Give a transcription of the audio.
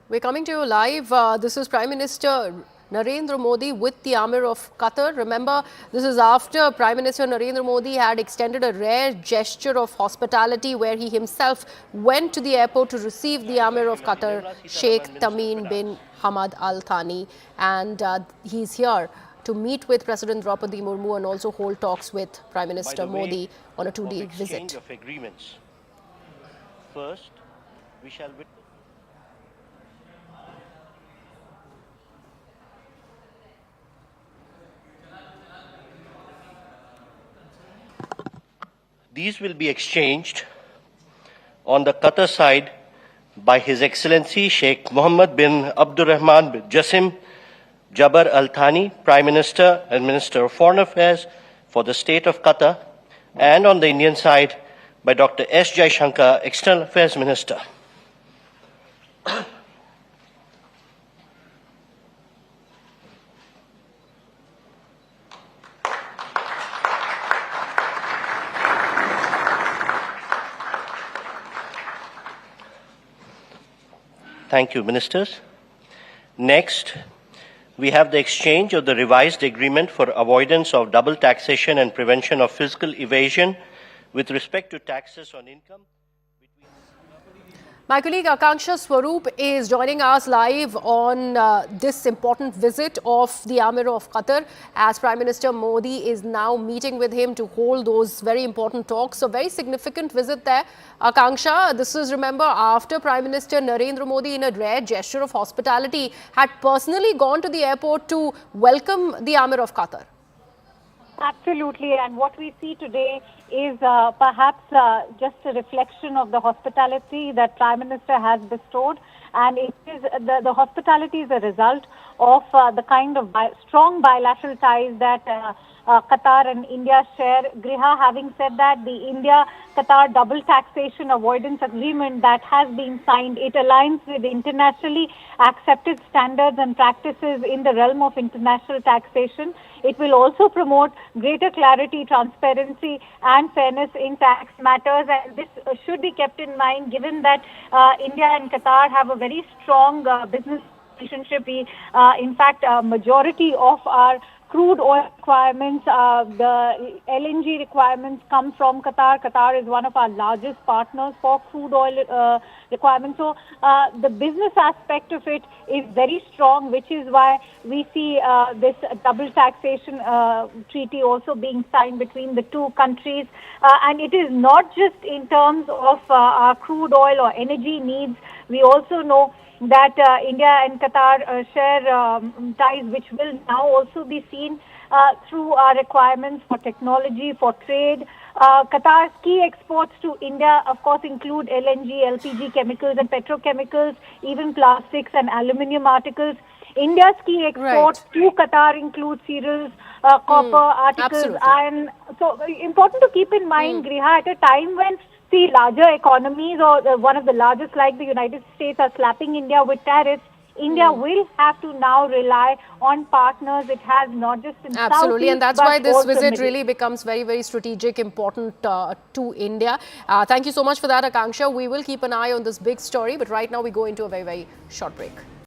We're coming to you live. This is Prime Minister Narendra Modi with the Amir of Qatar. Remember, this is after Prime Minister Narendra Modi had extended a rare gesture of hospitality where he himself went to the airport to receive the Amir of Qatar, Sheikh Tamim Bin Hamad Al Thani. And he's here to meet with President Draupadi Murmu and also hold talks with Prime Minister Modi on a two-day visit. Of agreements. First, we shall witness. These will be exchanged on the Qatar side by His Excellency Sheikh Mohammed bin Abdurrahman bin Jassim Jabbar Al Thani, Prime Minister and Minister of Foreign Affairs for the State of Qatar, and on the Indian side by Dr. S. Jaishankar, External Affairs Minister. Thank you, Ministers. Next, we have the exchange of the revised agreement for avoidance of double taxation and prevention of fiscal evasion with respect to taxes on income. My colleague Akanksha Swaroop is joining us live on this important visit of the Amir of Qatar, as Prime Minister Modi is now meeting with him to hold those very important talks. So very significant visit there. Akanksha, this is, remember, after Prime Minister Narendra Modi, in a rare gesture of hospitality, had personally gone to the airport to welcome the Amir of Qatar. Absolutely, and what we see today is perhaps just a reflection of the hospitality that Prime Minister has bestowed, and it is the hospitality is a result of the kind of strong bilateral ties that Qatar and India share. Griha, having said that, the India-Qatar double taxation avoidance agreement that has been signed, it aligns with internationally accepted standards and practices in the realm of international taxation. It will also promote greater clarity, transparency and fairness in tax matters, and this should be kept in mind given that India and Qatar have a very strong business relationship. In fact, majority of our crude oil requirements, the LNG requirements come from Qatar. Qatar is one of our largest partners for crude oil requirements. So the business aspect of it is very strong, which is why we see this double taxation treaty also being signed between the two countries. And it is not just in terms of our crude oil or energy needs. We also know that India and Qatar share ties, which will now also be seen through our requirements for technology, for trade. Qatar's key exports to India, of course, include LNG, LPG, chemicals and petrochemicals, even plastics and aluminium articles. India's key exports to Qatar include cereals, copper, articles, iron. So important to keep in mind, Griha, at a time when larger economies or one of the largest like the United States are slapping India with tariffs, India will have to now rely on partners it has not just in Absolutely, Southeast, and that's why this visit really becomes very, very strategic, important to India. Thank you so much for that, Akanksha. We will keep an eye on this big story, but right now we go into a very, very short break.